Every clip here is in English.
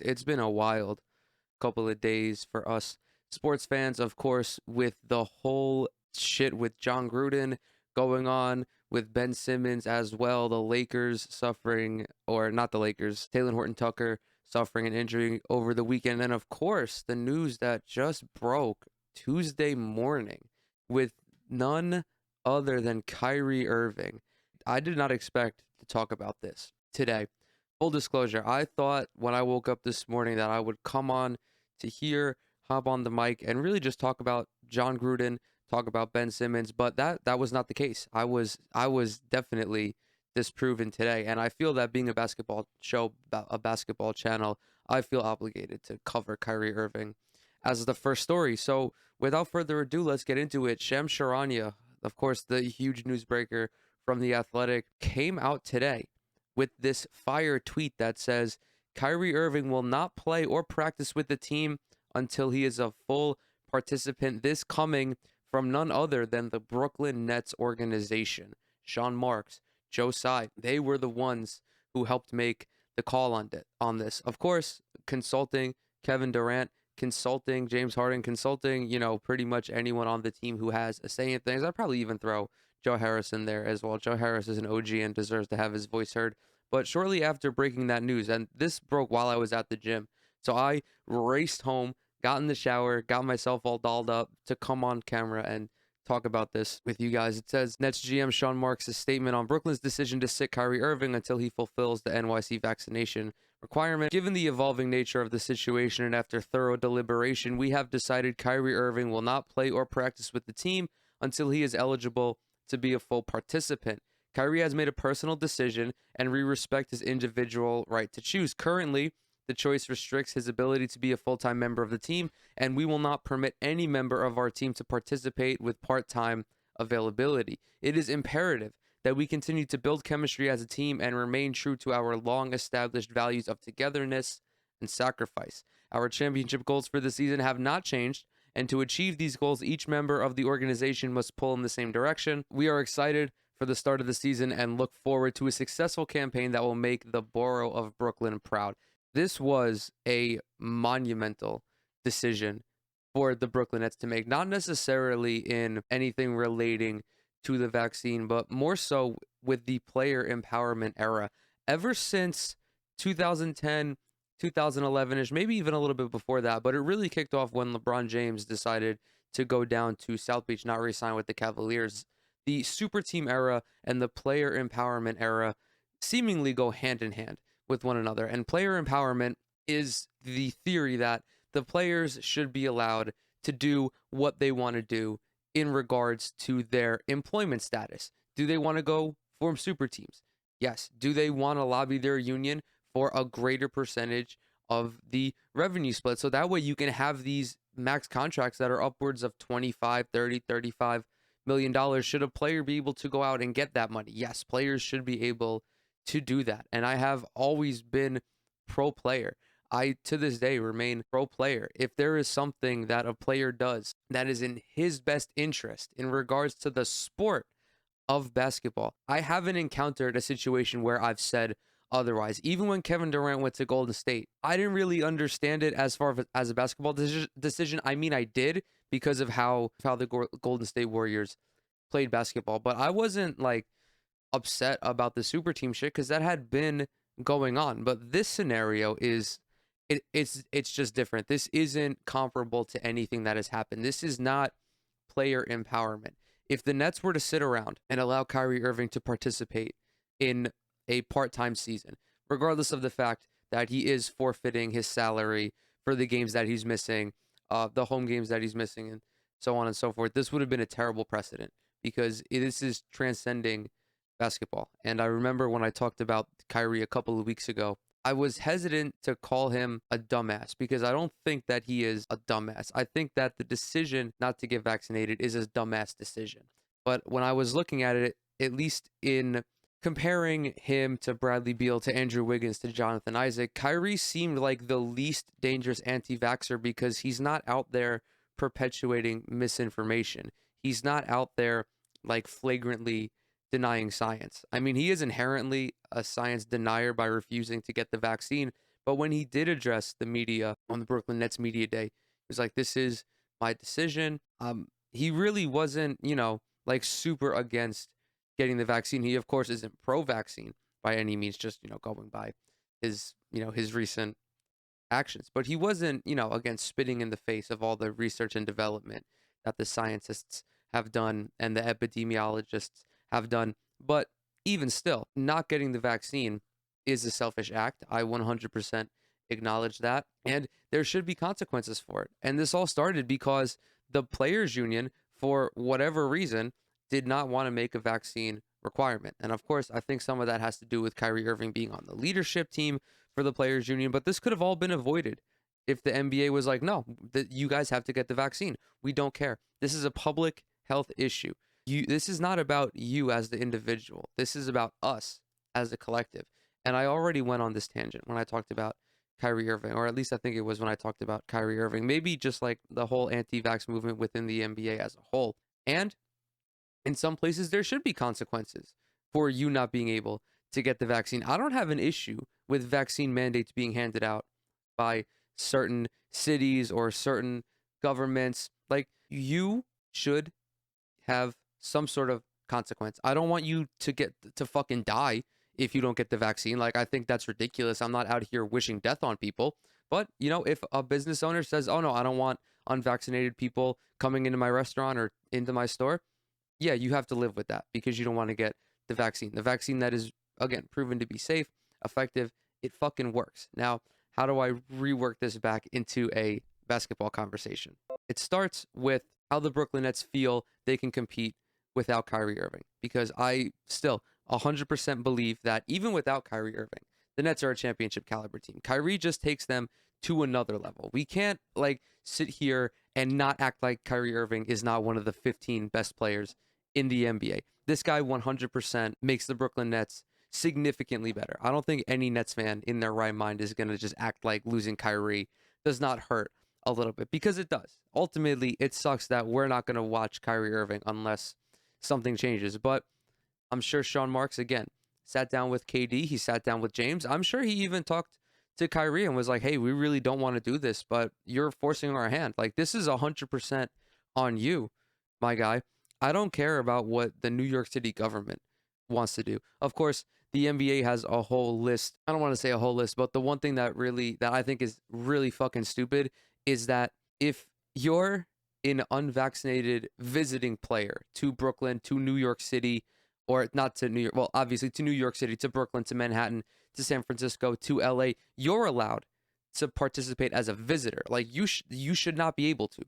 It's been a wild couple of days for us sports fans, of course, with the whole shit with John Gruden going on, with Ben Simmons as well, the Lakers suffering, or not the Lakers, Taylor Horton Tucker suffering an injury over the weekend. And of course, the news that just broke Tuesday morning with none other than Kyrie Irving. I did not expect to talk about this today. Full disclosure, I thought when I woke up this morning that I would come on to here, hop on the mic, and really just talk about John Gruden, talk about Ben Simmons, but that was not the case. I was definitely disproven today, and I feel that being a basketball show, a basketball channel, I feel obligated to cover Kyrie Irving as the first story. So without further ado, let's get into it. Shams Charania, of course, the huge newsbreaker from The Athletic, came out today with this fire tweet that says Kyrie Irving will not play or practice with the team until he is a full participant. This coming from none other than the Brooklyn Nets organization. Sean Marks, Joe Tsai, they were the ones who helped make the call on this. Of course, consulting Kevin Durant, consulting James Harden, consulting, pretty much anyone on the team who has a say in things. I'd probably even throw Joe Harris in there as well. Joe Harris is an OG and deserves to have his voice heard. But shortly after breaking that news, and this broke while I was at the gym, so I raced home, got in the shower, got myself all dolled up to come on camera and talk about this with you guys. It says Nets GM Sean Marks' statement on Brooklyn's decision to sit Kyrie Irving until he fulfills the NYC vaccination requirement. Given the evolving nature of the situation and after thorough deliberation, we have decided Kyrie Irving will not play or practice with the team until he is eligible to be a full participant. Kyrie has made a personal decision, and we respect his individual right to choose. Currently, the choice restricts his ability to be a full-time member of the team, and we will not permit any member of our team to participate with part-time availability. It is imperative that we continue to build chemistry as a team and remain true to our long-established values of togetherness and sacrifice. Our championship goals for the season have not changed, and to achieve these goals, each member of the organization must pull in the same direction. We are excited for the start of the season and look forward to a successful campaign that will make the borough of Brooklyn proud. This was a monumental decision for the Brooklyn Nets to make, not necessarily in anything relating to the vaccine, but more so with the player empowerment era. Ever since 2010, 2011ish, maybe even a little bit before that, but it really kicked off when LeBron James decided to go down to South Beach, not re-sign with the Cavaliers. The super team era and the player empowerment era seemingly go hand in hand with one another. And player empowerment is the theory that the players should be allowed to do what they want to do in regards to their employment status. Do they want to go form super teams? Yes. Do they want to lobby their union for a greater percentage of the revenue split? So that way you can have these max contracts that are upwards of 25, 30, 35 million dollars. Should a player be able to go out and get that money? Yes, players should be able to do that. And I have always been pro player. I, to this day, remain pro player. If there is something that a player does that is in his best interest in regards to the sport of basketball, I haven't encountered a situation where I've said otherwise. Even when Kevin Durant went to Golden State, I didn't really understand it as far as a basketball decision. I mean, I did because of how the Golden State Warriors played basketball, but I wasn't like upset about the super team shit because that had been going on. But this scenario is it's just different. This isn't comparable to anything that has happened. This is not player empowerment. If the Nets were to sit around and allow Kyrie Irving to participate in a part-time season, regardless of the fact that he is forfeiting his salary for the games that he's missing, the home games that he's missing, and so on and so forth, this would have been a terrible precedent because this is transcending basketball. And I remember when I talked about Kyrie a couple of weeks ago, I was hesitant to call him a dumbass because I don't think that he is a dumbass. I think that the decision not to get vaccinated is a dumbass decision. But when I was looking at it, at least in comparing him to Bradley Beal, to Andrew Wiggins, to Jonathan Isaac, Kyrie seemed like the least dangerous anti-vaxxer because he's not out there perpetuating misinformation. He's not out there like flagrantly denying science. I mean, he is inherently a science denier by refusing to get the vaccine, But when he did address the media on the Brooklyn Nets media day, he was like, "This is my decision." He really wasn't, like super against getting the vaccine. He of course isn't pro-vaccine by any means, just going by his recent actions. But he wasn't, again, spitting in the face of all the research and development that the scientists have done and the epidemiologists have done. But even still, not getting the vaccine is a selfish act. I 100% acknowledge that. And there should be consequences for it. And this all started because the players' union, for whatever reason, did not want to make a vaccine requirement. And of course, I think some of that has to do with Kyrie Irving being on the leadership team for the players union, but this could have all been avoided if the NBA was like, no, you guys have to get the vaccine. We don't care. This is a public health issue. This is not about you as the individual. This is about us as a collective. And I already went on this tangent when I talked about Kyrie Irving, or at least I think it was when I talked about Kyrie Irving, maybe just like the whole anti-vax movement within the NBA as a whole. And in some places, there should be consequences for you not being able to get the vaccine. I don't have an issue with vaccine mandates being handed out by certain cities or certain governments. Like, you should have some sort of consequence. I don't want you to get to fucking die if you don't get the vaccine. Like, I think that's ridiculous. I'm not out here wishing death on people. But, if a business owner says, oh no, I don't want unvaccinated people coming into my restaurant or into my store, yeah, you have to live with that because you don't want to get the vaccine. The vaccine that is, again, proven to be safe, effective, it fucking works. Now, how do I rework this back into a basketball conversation? It starts with how the Brooklyn Nets feel they can compete without Kyrie Irving, because I still 100% believe that even without Kyrie Irving, the Nets are a championship caliber team. Kyrie just takes them to another level. We can't sit here and not act like Kyrie Irving is not one of the 15 best players in the NBA. This guy 100% makes the Brooklyn Nets significantly better. I don't think any Nets fan in their right mind is going to just act like losing Kyrie does not hurt a little bit, because it does. Ultimately, it sucks that we're not going to watch Kyrie Irving unless something changes. But I'm sure Sean Marks, again, sat down with KD. He sat down with James. I'm sure he even talked to Kyrie and was like, hey, we really don't want to do this, but you're forcing our hand. Like, this is 100% on you, my guy. I don't care about what the New York City government wants to do. Of course, the NBA has a whole list. I don't want to say a whole list, but the one thing that I think is really fucking stupid is that if you're an unvaccinated visiting player to Brooklyn, to New York City, or not to New York, well, obviously to New York City, to Brooklyn, to Manhattan, to San Francisco, to LA, you're allowed to participate as a visitor. Like, you should not be able to.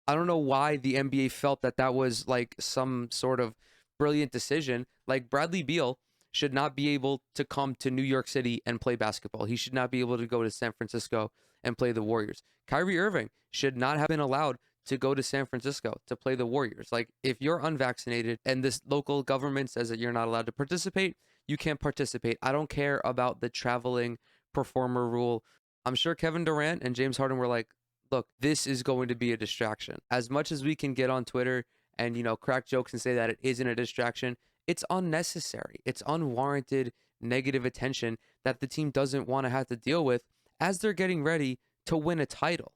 I don't know why the NBA felt that that was like some sort of brilliant decision. Like, Bradley Beal should not be able to come to New York City and play basketball. He should not be able to go to San Francisco and play the Warriors. Kyrie Irving should not have been allowed to go to San Francisco to play the Warriors. Like, if you're unvaccinated and this local government says that you're not allowed to participate, you can't participate. I don't care about the traveling performer rule. I'm sure Kevin Durant and James Harden were like, look, this is going to be a distraction. As much as we can get on Twitter and, crack jokes and say that it isn't a distraction, it's unnecessary. It's unwarranted negative attention that the team doesn't want to have to deal with as they're getting ready to win a title.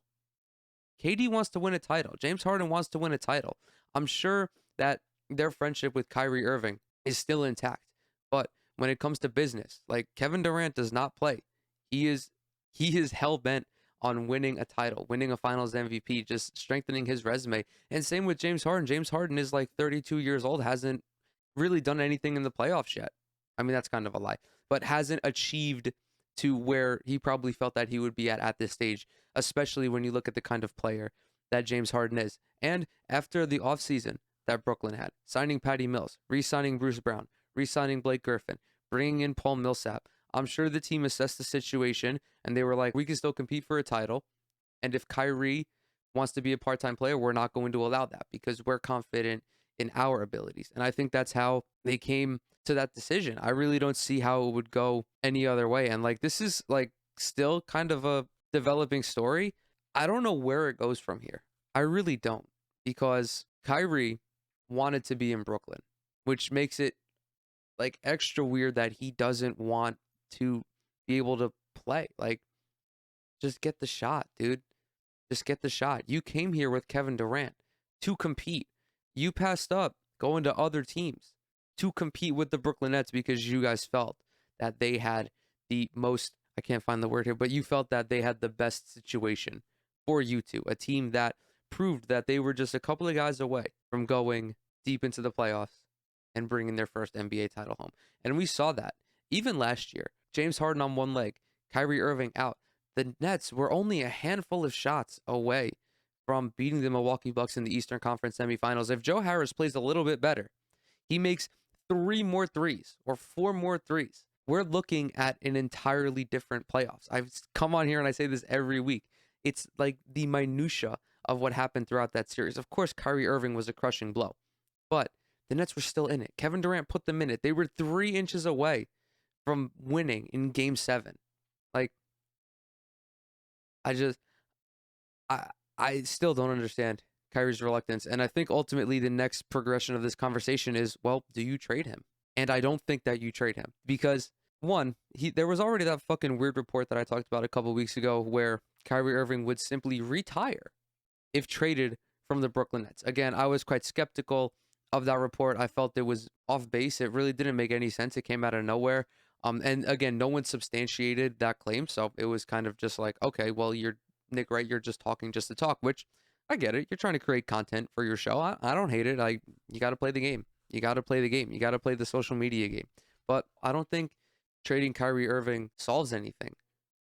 KD wants to win a title. James Harden wants to win a title. I'm sure that their friendship with Kyrie Irving is still intact. But when it comes to business, like, Kevin Durant does not play. He is hell bent on winning a title, winning a finals MVP, just strengthening his resume. And same with James Harden. James Harden is like 32 years old, hasn't really done anything in the playoffs yet. I mean, that's kind of a lie, but hasn't achieved to where he probably felt that he would be at this stage, especially when you look at the kind of player that James Harden is. And after the offseason that Brooklyn had, signing Patty Mills, re-signing Bruce Brown, re-signing Blake Griffin, bringing in Paul Millsap, I'm sure the team assessed the situation and they were like, we can still compete for a title. And if Kyrie wants to be a part-time player, we're not going to allow that because we're confident in our abilities. And I think that's how they came to that decision. I really don't see how it would go any other way. And this is still kind of a developing story. I don't know where it goes from here. I really don't, because Kyrie wanted to be in Brooklyn, which makes it extra weird that he doesn't want to be able to play. Like, just get the shot, dude. Just get the shot. You came here with Kevin Durant to compete. You passed up going to other teams to compete with the Brooklyn Nets because you guys felt that they had the most, I can't find the word here, but you felt that they had the best situation for you two. A team that proved that they were just a couple of guys away from going deep into the playoffs and bringing their first NBA title home. And we saw that even last year. James Harden on one leg, Kyrie Irving out. The Nets were only a handful of shots away from beating the Milwaukee Bucks in the Eastern Conference semifinals. If Joe Harris plays a little bit better, he makes 3 more threes or 4 more threes. We're looking at an entirely different playoffs. I've come on here and I say this every week. It's like the minutia of what happened throughout that series. Of course, Kyrie Irving was a crushing blow, but the Nets were still in it. Kevin Durant put them in it. They were 3 inches away from winning in Game 7. Like, I still don't understand Kyrie's reluctance. And I think ultimately the next progression of this conversation is, well, do you trade him? And I don't think that you trade him because, one, there was already that fucking weird report that I talked about a couple weeks ago where Kyrie Irving would simply retire if traded from the Brooklyn Nets. Again, I was quite skeptical of that report. I felt it was off base. It really didn't make any sense. It came out of nowhere. And again, no one substantiated that claim. So it was kind of just like, okay, well, you're Nick, right? You're just talking just to talk, which I get it. You're trying to create content for your show. I don't hate it. You got to play the game. You got to play the game. You got to play the social media game. But I don't think trading Kyrie Irving solves anything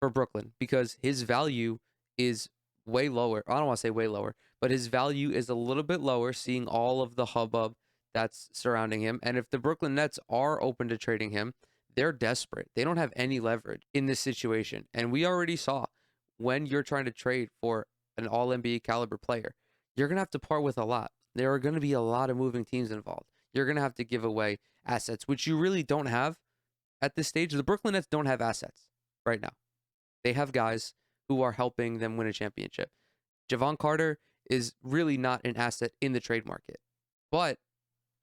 for Brooklyn because his value is way lower. I don't want to say way lower, but his value is a little bit lower seeing all of the hubbub that's surrounding him. And if the Brooklyn Nets are open to trading him, they're desperate. They don't have any leverage in this situation. And we already saw when you're trying to trade for an all NBA caliber player, you're going to have to part with a lot. There are going to be a lot of moving teams involved. You're going to have to give away assets, which you really don't have at this stage. The Brooklyn Nets don't have assets right now. They have guys who are helping them win a championship. Javon Carter is really not an asset in the trade market. But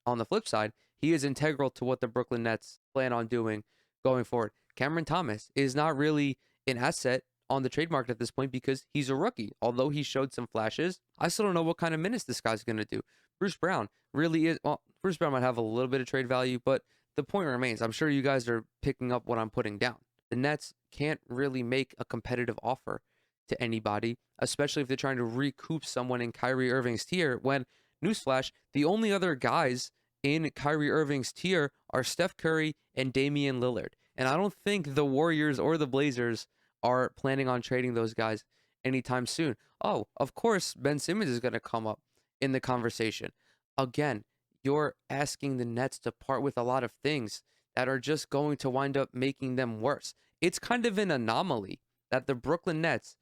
on the flip side, he is integral to what the Brooklyn Nets plan on doing going forward. Cameron Thomas is not really an asset on the trade market at this point because he's a rookie. Although he showed some flashes, I still don't know what kind of minutes this guy's going to do. Bruce Brown really is, well, Bruce Brown might have a little bit of trade value, but the point remains, I'm sure you guys are picking up what I'm putting down. The Nets can't really make a competitive offer to anybody, especially if they're trying to recoup someone in Kyrie Irving's tier when, newsflash, the only other guys in Kyrie Irving's tier are Steph Curry and Damian Lillard. And I don't think the Warriors or the Blazers are planning on trading those guys anytime soon. Oh, of course, Ben Simmons is going to come up in the conversation. Again, you're asking the Nets to part with a lot of things that are just going to wind up making them worse. It's kind of an anomaly that the Brooklyn Nets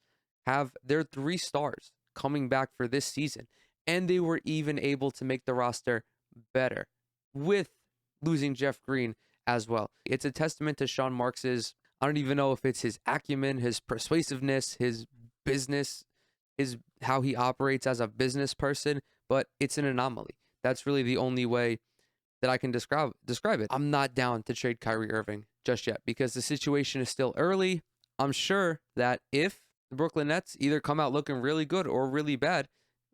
have their 3 stars coming back for this season, and they were even able to make the roster better with losing Jeff Green as well. It's a testament to Sean Marks's, I don't even know if it's his acumen, his persuasiveness, his business, his how he operates as a business person, but it's an anomaly. That's really the only way that I can describe it. I'm not down to trade Kyrie Irving just yet because the situation is still early. I'm sure that if the Brooklyn Nets either come out looking really good or really bad,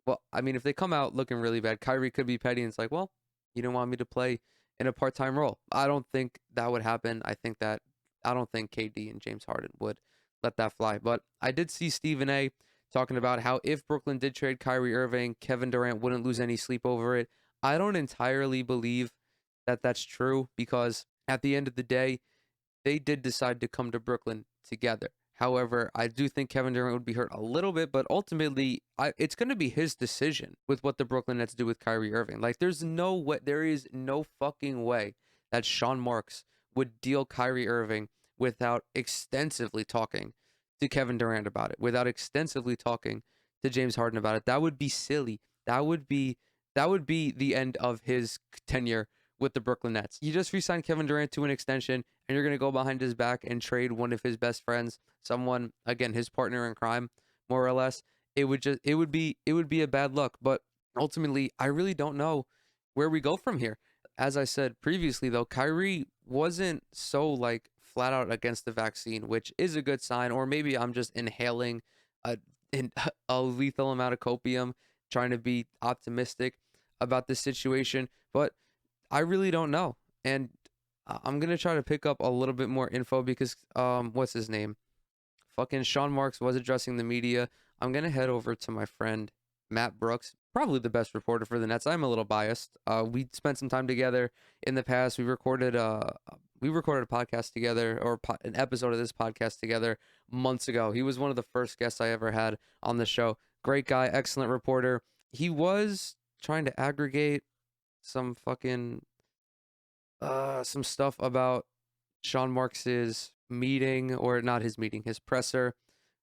well, I mean, if they come out looking really bad, Kyrie could be petty and it's like, well, you don't want me to play in a part-time role. I don't think that would happen. I don't think KD and James Harden would let that fly. But I did see Stephen A talking about how if Brooklyn did trade Kyrie Irving, Kevin Durant wouldn't lose any sleep over it. I don't entirely believe that that's true because at the end of the day, they did decide to come to Brooklyn together. However, I do think Kevin Durant would be hurt a little bit, but ultimately, it's going to be his decision with what the Brooklyn Nets do with Kyrie Irving. Like, there is no fucking way that Sean Marks would deal Kyrie Irving without extensively talking to Kevin Durant about it, without extensively talking to James Harden about it. That would be silly. That would be the end of his tenure with the Brooklyn Nets. You just re-signed Kevin Durant to an extension, and you're going to go behind his back and trade one of his best friends, someone, again, his partner in crime, more or less. It would be a bad look. But ultimately, I really don't know where we go from here. As I said previously, though, Kyrie wasn't so like flat out against the vaccine, which is a good sign, or maybe I'm just inhaling a in, a lethal amount of copium, trying to be optimistic about this situation. But I really don't know, and I'm gonna try to pick up a little bit more info because what's his name? Fucking Sean Marks was addressing the media. I'm gonna head over to my friend Matt Brooks, probably the best reporter for the Nets. I'm a little biased. We spent some time together in the past. We recorded a podcast together, or an episode of this podcast together months ago. He was one of the first guests I ever had on the show. Great guy, excellent reporter. He was trying to aggregate some fucking some stuff about Sean Marks's meeting, or not his meeting, his presser.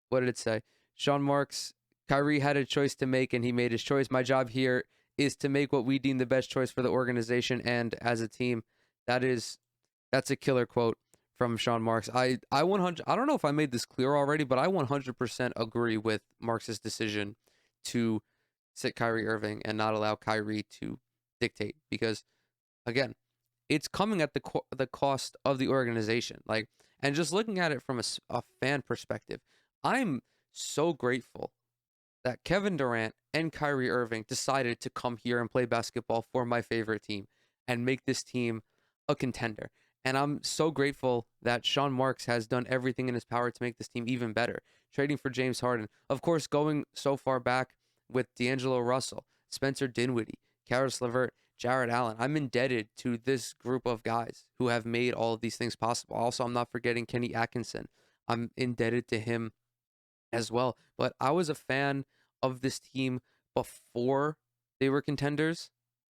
What did it say? Sean Marks, Kyrie had a choice to make and he made his choice. My job here is to make what we deem the best choice for the organization and as a team. That's a killer quote from Sean Marks. I 100 I don't know if I made this clear already, but I 100% agree with Marks's decision to sit Kyrie Irving and not allow Kyrie to dictate, because again, it's coming at the cost of the organization. Like, and just looking at it from a fan perspective, I'm so grateful that Kevin Durant and Kyrie Irving decided to come here and play basketball for my favorite team and make this team a contender. And I'm so grateful that Sean Marks has done everything in his power to make this team even better. Trading for James Harden, of course, going so far back with D'Angelo Russell, Spencer Dinwiddie, Karis LeVert, Jared Allen. I'm indebted to this group of guys who have made all of these things possible. Also, I'm not forgetting Kenny Atkinson. I'm indebted to him as well. But I was a fan of this team before they were contenders.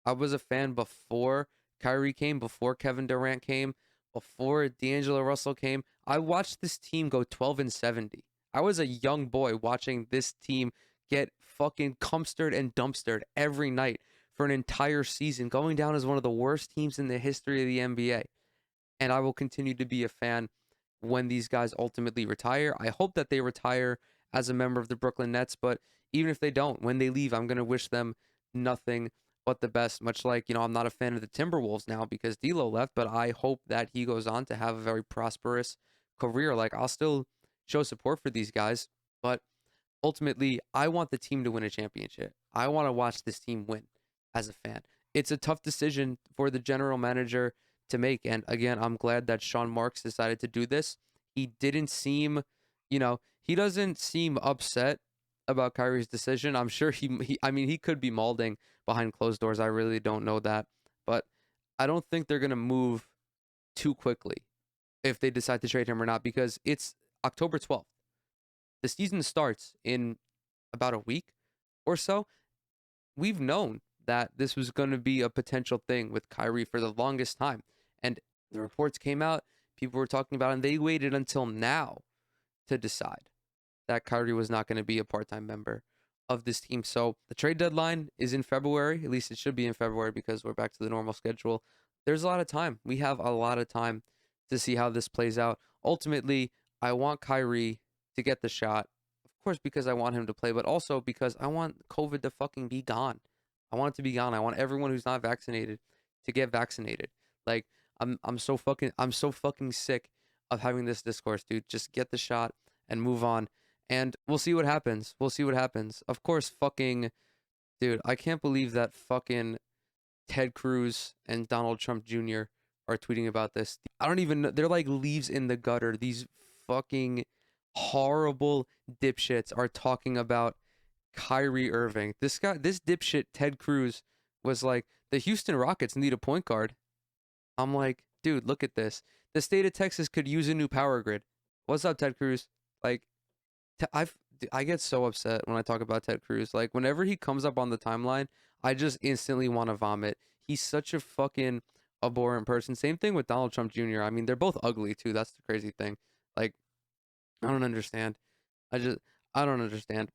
I was a fan before Kyrie came, before Kevin Durant came, before D'Angelo Russell came. I watched this team go 12-70. I was a young boy watching this team get fucking cumstered and dumpstered every night for an entire season, going down as one of the worst teams in the history of the NBA. And I will continue to be a fan when these guys ultimately retire. I hope that they retire as a member of the Brooklyn Nets, but even if they don't, when they leave, I'm going to wish them nothing but the best. Much like, I'm not a fan of the Timberwolves now because D'Lo left, but I hope that he goes on to have a very prosperous career. Like, I'll still show support for these guys, but ultimately, I want the team to win a championship. I want to watch this team win as a fan. It's a tough decision for the general manager to make. And again, I'm glad that Sean Marks decided to do this. He didn't seem, he doesn't seem upset about Kyrie's decision. I'm sure he could be molding behind closed doors. I really don't know that. But I don't think they're going to move too quickly if they decide to trade him or not, because it's October 12th. The season starts in about a week or so. We've known that this was going to be a potential thing with Kyrie for the longest time. And the reports came out, people were talking about it, and they waited until now to decide that Kyrie was not going to be a part-time member of this team. So the trade deadline is in February. At least it should be in February because we're back to the normal schedule. There's a lot of time. We have a lot of time to see how this plays out. Ultimately, I want Kyrie to get the shot. Of course, because I want him to play, but also because I want COVID to fucking be gone. I want it to be gone. I want everyone who's not vaccinated to get vaccinated. Like, I'm so fucking sick of having this discourse, dude. Just get the shot and move on. And we'll see what happens. We'll see what happens. Of course, fucking dude, I can't believe that fucking Ted Cruz and Donald Trump Jr. are tweeting about this. I don't even know. They're like leaves in the gutter. These fucking horrible dipshits are talking about Kyrie Irving. This dipshit Ted Cruz was like, the Houston Rockets need a point guard. I'm like, dude, look at this. The state of Texas could use a new power grid. What's up, Ted Cruz? Like, I get so upset when I talk about Ted Cruz. Like, whenever he comes up on the timeline, I just instantly want to vomit. He's such a fucking abhorrent person. Same thing with Donald Trump Jr. I mean, they're both ugly too. That's the crazy thing. Like, I don't understand. I don't understand.